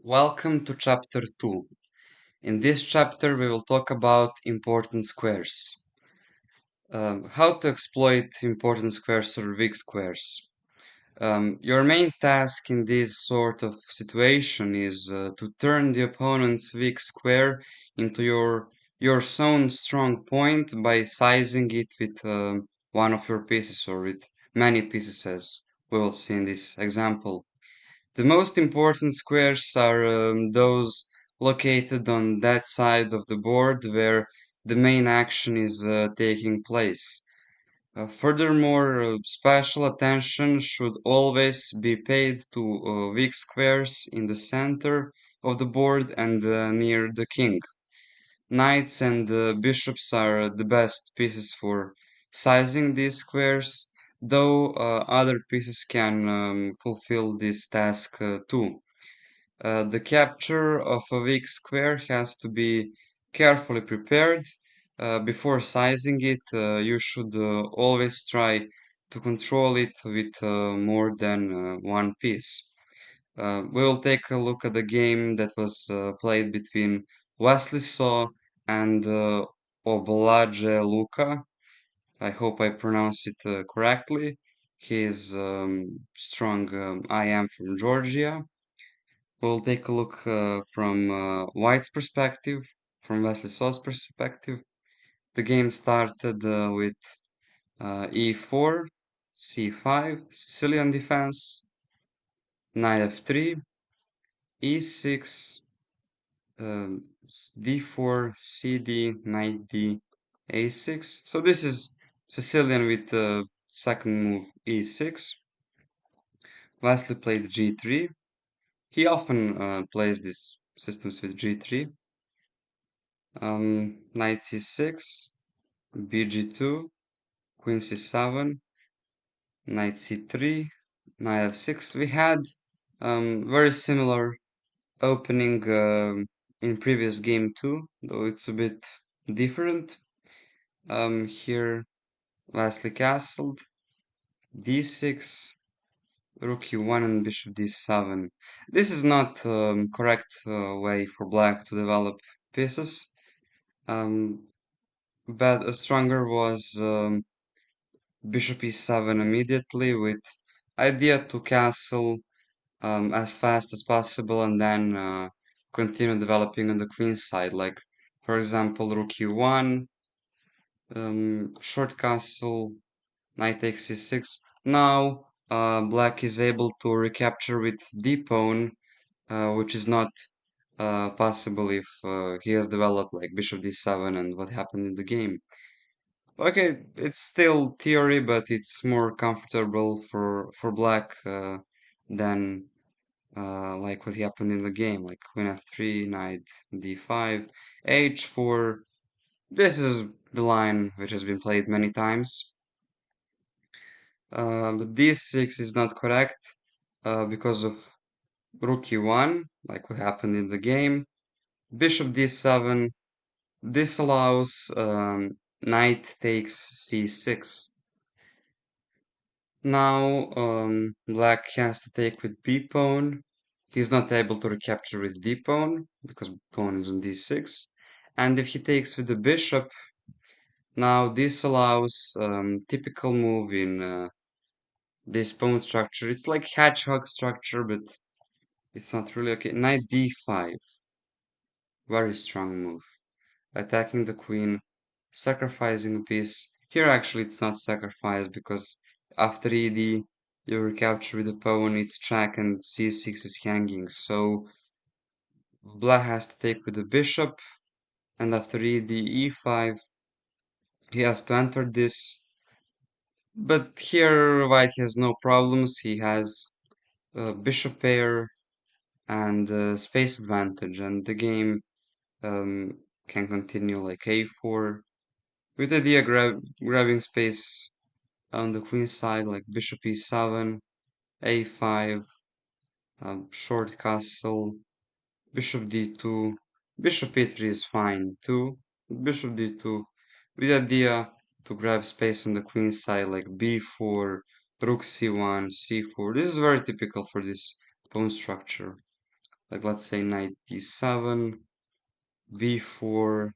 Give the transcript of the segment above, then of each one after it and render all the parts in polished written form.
Welcome to chapter 2. In this chapter, we will talk about important squares. How to exploit important squares or weak squares. Your main task in this sort of situation is to turn the opponent's weak square into your own strong point by sizing it with one of your pieces or with many pieces, as we will see in this example. The most important squares are those located on that side of the board where the main action is taking place. Furthermore, special attention should always be paid to weak squares in the center of the board and near the king. Knights and bishops are the best pieces for sizing these squares, though other pieces can fulfill this task too. The capture of a weak square has to be carefully prepared. Before sizing it, you should always try to control it with more than one piece. We will take a look at the game that was played between Wesley So and Oblaje Luka. I hope I pronounce it correctly. He is strong. I am from Georgia. We'll take a look from White's perspective, from Wesley So's perspective. The game started with e4, c5, Sicilian defense, knight f3, e6, d4, cd, knight d, a6. So this is Sicilian with the second move e6. Wesley played g3. He often plays these systems with g3. Knight c6, bg2, queen c7, knight c3, knight f6. We had very similar opening in previous game too, though it's a bit different. Here Wesley castled, d6, rook e1 and bishop d7. This is not correct way for black to develop pieces. But stronger was bishop e7 immediately with idea to castle as fast as possible and then continue developing on the queen side. Like, for example, rook e1, short castle, knight takes e6. Now black is able to recapture with d-pawn, which is not possible if he has developed like bishop d7 and what happened in the game. Okay, it's still theory, but it's more comfortable for black than like what happened in the game, like queen f3, knight d5, h4. This is the line which has been played many times. But d6 is not correct because of rook e1, like what happened in the game. Bishop d7. This allows knight takes c6. Now black has to take with b-pawn. He's not able to recapture with d-pawn because pawn is on d6. And if he takes with the bishop, now this allows typical move in this pawn structure. It's like hedgehog structure, but it's not really okay. Knight d5. Very strong move. Attacking the queen, sacrificing a piece. Here actually it's not sacrifice because after ed you recapture with the pawn, it's check and c6 is hanging. So black has to take with the bishop and after ed e5 he has to enter this. But here white has no problems. He has bishop pair and space advantage and the game can continue like a4 with the idea grabbing space on the queen side, like bishop e7, a5, short castle, bishop d2, bishop e3 is fine too, bishop d2, with the idea to grab space on the queen side, like b4, rook c1, c4. This is very typical for this pawn structure. like let's say knight d7, b4,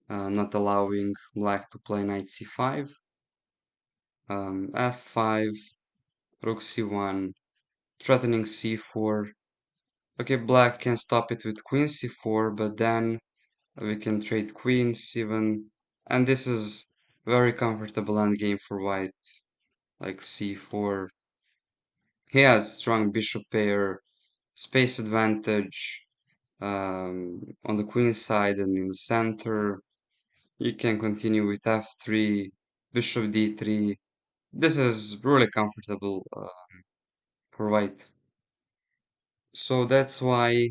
not allowing black to play knight c5, f5, rook c1, threatening c4. Okay, black can stop it with queen c4, but then we can trade queens even, and this is very comfortable endgame for white, like c4. He has strong bishop pair, space advantage on the queen side and in the center. You can continue with f3, bishop d3. This is really comfortable for white. So that's why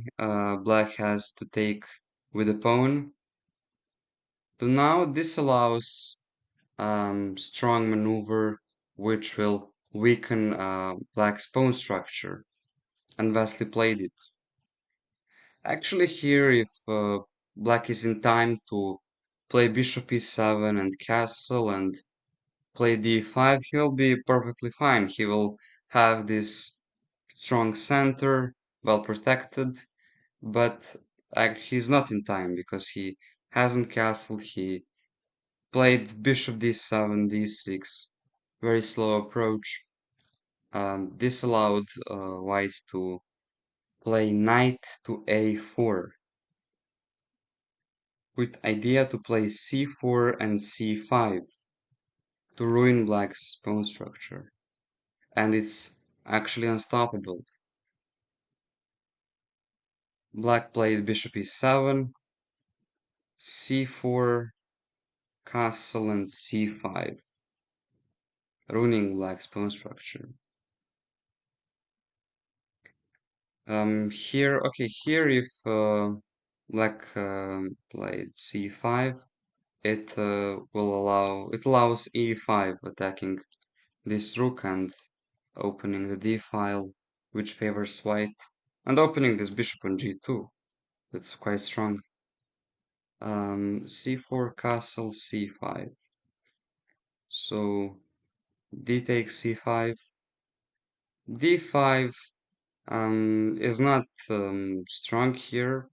black has to take with a pawn. So now this allows strong maneuver which will weaken black's pawn structure, and Wesley played it. Actually here if black is in time to play bishop e7 and castle and play d5, he'll be perfectly fine. He will have this strong center, well protected, but he's not in time because he hasn't castled. He played bishop d7, d6, very slow approach. This allowed white to play knight to a4, with idea to play c4 and c5 to ruin black's pawn structure, and it's actually unstoppable. Black played bishop e7, c4, castle, and c5, ruining black's pawn structure. Here if black played c5, it allows e5 attacking this rook and opening the d file, which favors white, and opening this bishop on g2. That's quite strong. c4, castle, c5. So d takes c5. d5 is not strong here.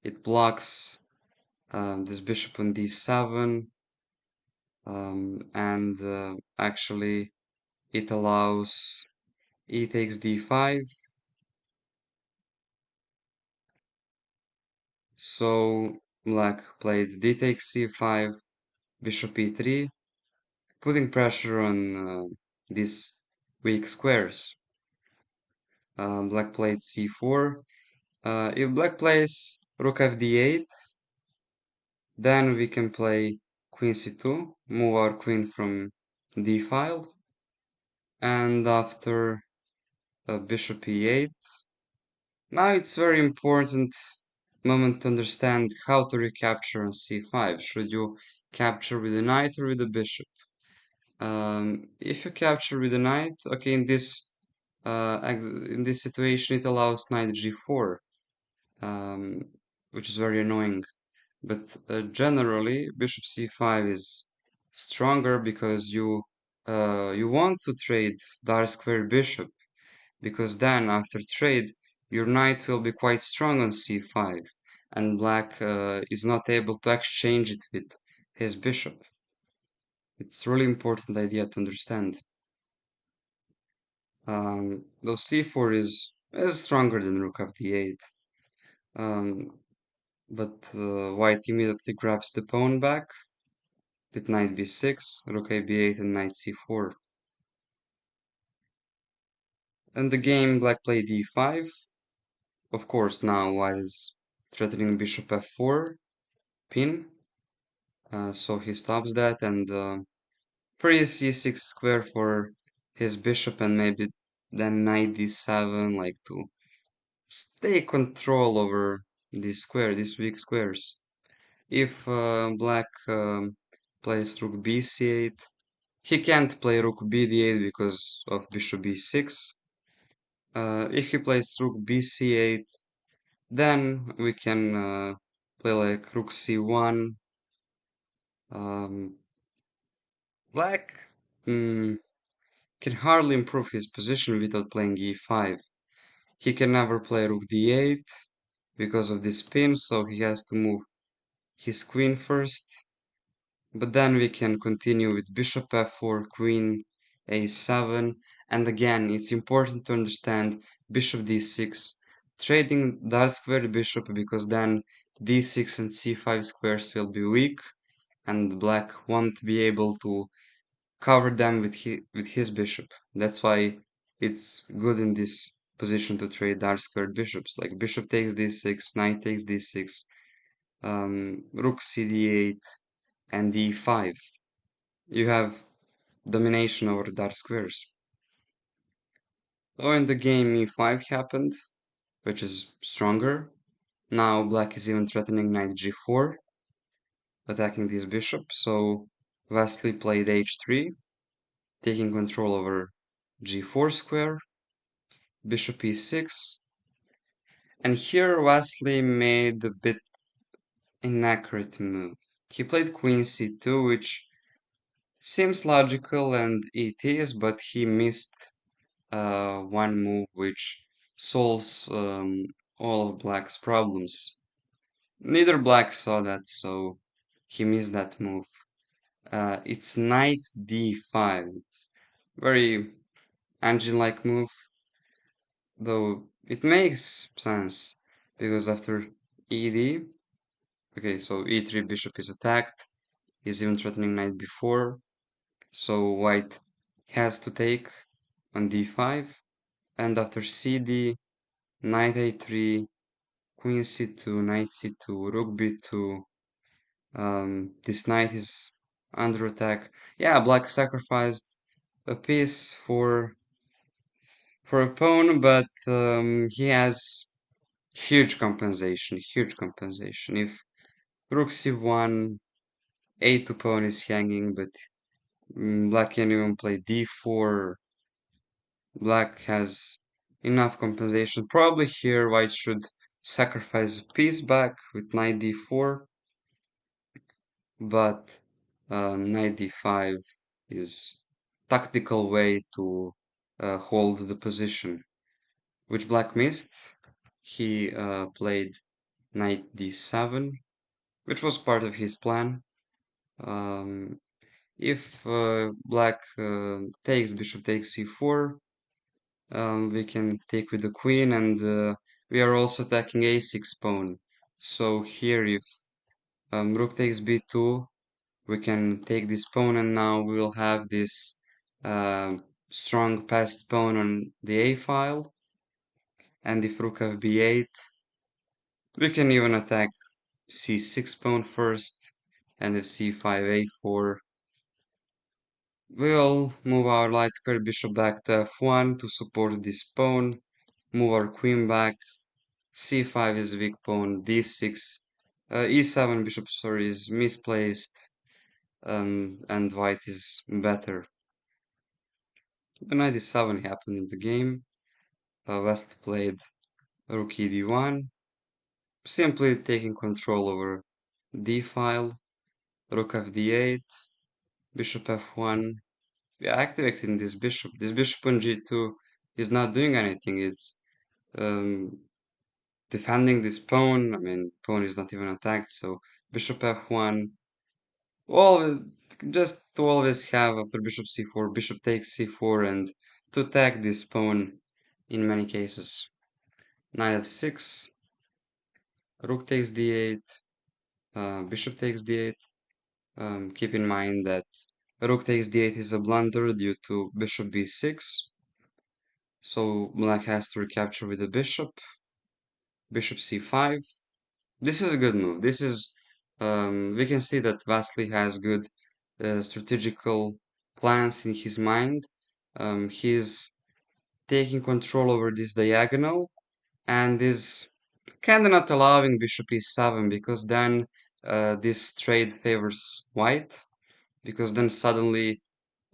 It blocks this bishop on d7, and actually it allows e takes d5. So black played d takes c5, bishop e3, putting pressure on these weak squares. Black played c4. If black plays rook fd8, then we can play queen c2, move our queen from d file, and after bishop e8. Now it's very important moment to understand how to recapture on c5. Should you capture with a knight or with a bishop? If you capture with a knight, okay, in this situation it allows knight g4, um, which is very annoying. But generally, bishop c5 is stronger because you want to trade dark square bishop, because then after trade your knight will be quite strong on c5, and black is not able to exchange it with his bishop. It's really important idea to understand. Though c4 is stronger than rook fd8, um, but white immediately grabs the pawn back with knight b6, rook ab8, and knight c4. And the game black played d5. Of course, now white is threatening bishop f4, pin, so he stops that and frees c6 square for his bishop, and maybe then knight d7, like to stay control over these weak squares. If black plays rook bc8, he can't play rook bd8 because of bishop b6. If he plays rook bc8, then we can play like rook c1. Um, Black can hardly improve his position without playing e5. He can never play rook d8 because of this pin, so he has to move his queen first. But then we can continue with bishop f4, queen a7, and again it's important to understand bishop d6, trading dark squared bishop, because then d6 and c5 squares will be weak and black won't be able to cover them with his bishop. That's why it's good in this position to trade dark squared bishops, like bishop takes d6, knight takes d6, rook cd8, and d5. You have domination over dark squares. So in the game e5 happened, which is stronger. Now black is even threatening knight g4, attacking this bishop, so Vasily played h3, taking control over g4 square, bishop e6, and here Vasily made a bit inaccurate move. He played queen c2, which seems logical, and it is, but he missed one move which solves all of black's problems. Neither black saw that, so he missed that move. It's knight d5. It's very engine-like move, though it makes sense because after ed, okay, so e3 bishop is attacked, is even threatening knight b4, so white has to take on d5, and after cd, knight a3, queen c2, knight c2, rook b2. This knight is under attack. Yeah, black sacrificed a piece for a pawn, but he has huge compensation. Huge compensation. If rook c1, a2 pawn is hanging, but black can even play d4. Black has enough compensation. Probably here white should sacrifice a piece back with knight d4, but knight d5 is tactical way to hold the position, which black missed. He played knight d7, which was part of his plan. Um, if black takes, bishop takes c4, we can take with the queen, and we are also attacking a6 pawn. So here if rook takes b2, we can take this pawn, and now we will have this strong passed pawn on the a file. And if rook fb8, we can even attack c6 pawn first, and if c5 a4, we'll move our light square bishop back to f1 to support this pawn, move our queen back, c5 is weak pawn, d6, e7 bishop, sorry, is misplaced, and white is better. The knight d7 happened in the game. West played rook e d1, simply taking control over d file, rook fd8, bishop f1. We are activating this bishop. This bishop on g2 is not doing anything. It's um, defending this pawn. I mean, pawn is not even attacked, so bishop f1. Always, just to always have after bishop c4, bishop takes c4, and to attack this pawn in many cases. Knight f6, rook takes d8, bishop takes d8. Keep in mind that rook takes d8 is a blunder due to bishop b6. So black has to recapture with the bishop. Bishop c5. This is a good move. This is we can see that Vasily has good strategical plans in his mind. He's taking control over this diagonal and is kind of not allowing bishop e7, because then this trade favors white, because then suddenly,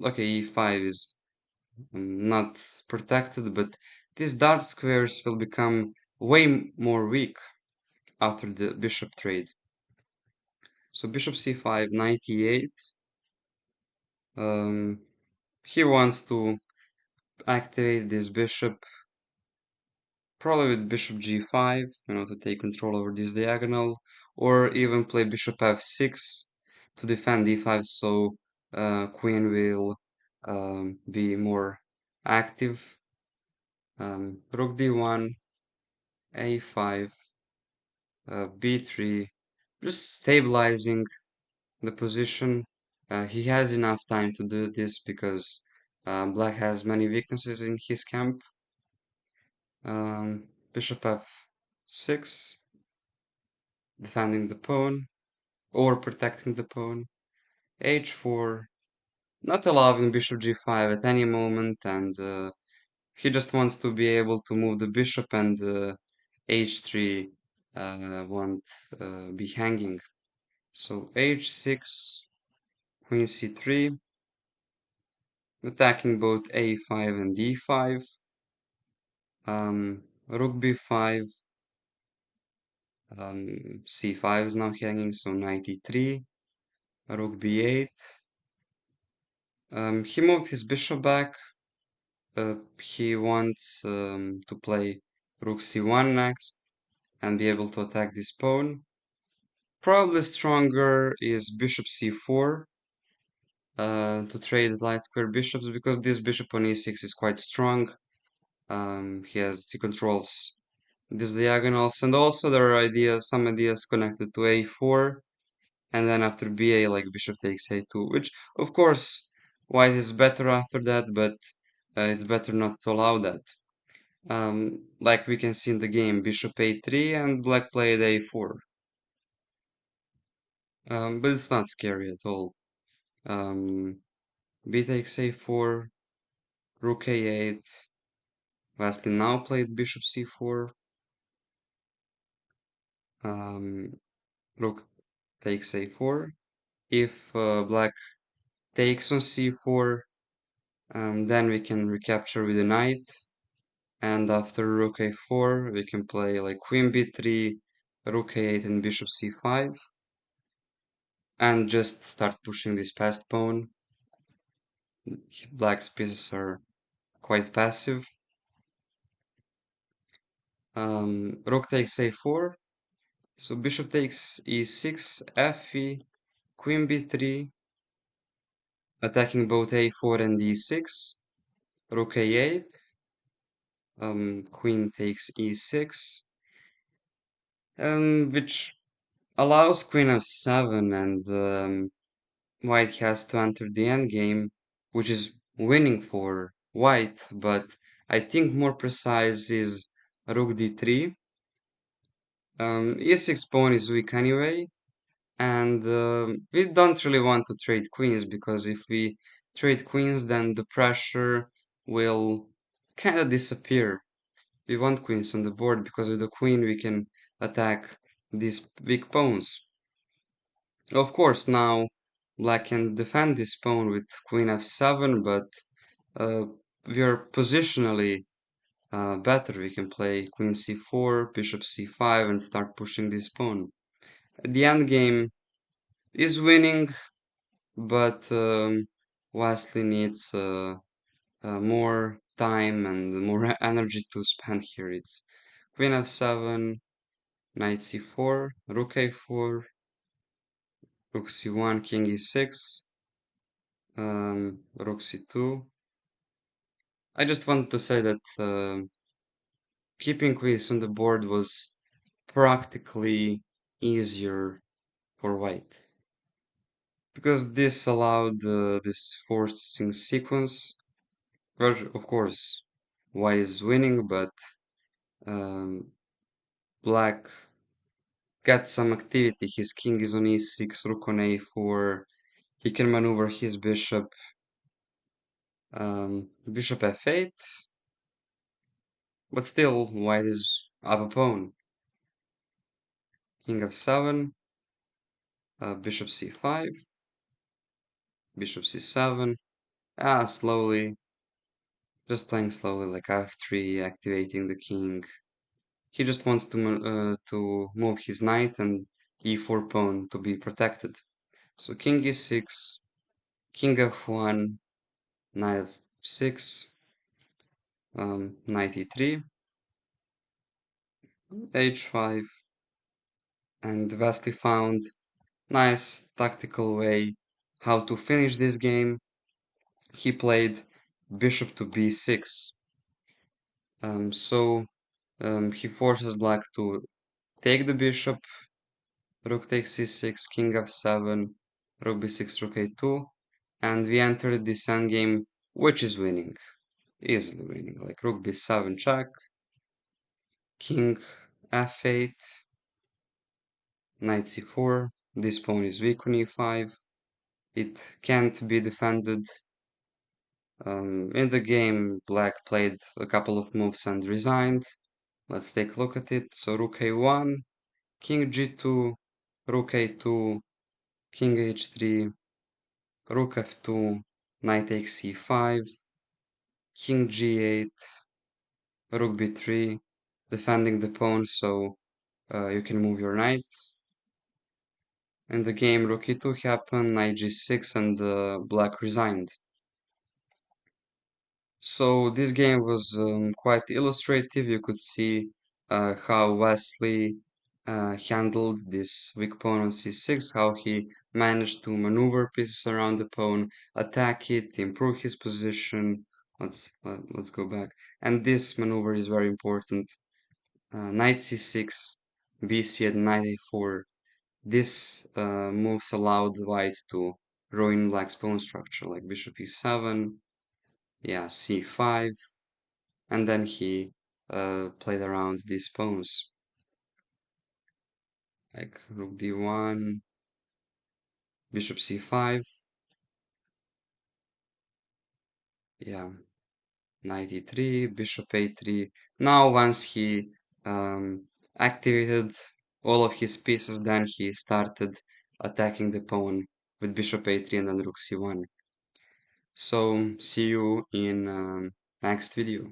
okay, e5 is not protected, but these dark squares will become way more weak after the bishop trade. So bishop c5, knight e8. He wants to activate this bishop Probably with bishop g5, to take control over this diagonal, or even play bishop f6 to defend d5, so queen will be more active. Rook d1, a5, b3, just stabilizing the position. He has enough time to do this because black has many weaknesses in his camp. Bishop f6, defending the pawn or protecting the pawn. h4, not allowing bishop g5 at any moment, and he just wants to be able to move the bishop, and h3 won't be hanging. So h6, queen c3, attacking both a5 and d5. Rook b5, c5 is now hanging, so knight e3, rook b8. He moved his bishop back. He wants to play rook c1 next and be able to attack this pawn. Probably stronger is bishop c4 to trade light square bishops, because this bishop on e6 is quite strong. He controls these diagonals, and also there are some ideas connected to a4, and then after ba, like bishop takes a2, which of course white is better after that, but it's better not to allow that. Like we can see in the game, bishop a3 and black played a4. But it's not scary at all. B takes a4, rook a8. Lastly, now played bishop c4. Rook takes a4. If black takes on c4, then we can recapture with a knight. And after rook a4, we can play like queen b3, rook a8, and bishop c5. And just start pushing this passed pawn. Black's pieces are quite passive. Rook takes a4. So bishop takes e6, fe, queen b3, attacking both a4 and e6. Rook a8. Queen takes e6, which allows queen f7, and white has to enter the endgame, which is winning for white, but I think more precise is rook d3. E6 pawn is weak anyway, and we don't really want to trade queens, because if we trade queens, then the pressure will kind of disappear. We want queens on the board, because with the queen we can attack these weak pawns. Of course, now black can defend this pawn with queen f7, but we are positionally better. We can play queen c4, bishop c5, and start pushing this pawn. The endgame is winning, but Wesley needs more time and more energy to spend here. It's queen f7, knight c4, rook a4, rook c1, king e6, rook c2. I just wanted to say that keeping queens on the board was practically easier for white, because this allowed this forcing sequence. Well, of course, white is winning, but um, black got some activity. His king is on e6, rook on a4. He can maneuver his bishop. Bishop f8, but still white is up a pawn. King f7, bishop c5, bishop c7. Slowly, just playing slowly, like f3, activating the king. He just wants to move his knight and e4 pawn to be protected. So king e6, king f1, knight f6, knight e3. h5, and Wesley found nice tactical way how to finish this game. He played bishop to b6. He forces black to take the bishop, rook takes c6, king f7, rook b6, rook a2, and we enter this endgame, which is winning, easily winning, like rook b7 check, king f8, knight c4, this pawn is weak on e5, it can't be defended. In the game, black played a couple of moves and resigned. Let's take a look at it. So rook a1, king g2, rook a2, king h3, rook f2, knight takes c5, king g8, rook b3, defending the pawn so you can move your knight. In the game, rook e2 happened, knight g6, and black resigned. So this game was quite illustrative. You could see how Wesley handled this weak pawn on c6, how he managed to maneuver pieces around the pawn, attack it, improve his position. Let's go back. And this maneuver is very important. Knight c6, bc at knight a4. This moves allowed white to ruin black's pawn structure, like bishop e7, yeah, c5, and then he played around these pawns, like rook d1, bishop c5, yeah, knight e3, bishop a3. Now once he activated all of his pieces, then he started attacking the pawn with bishop a3 and then rook c1. So see you in next video.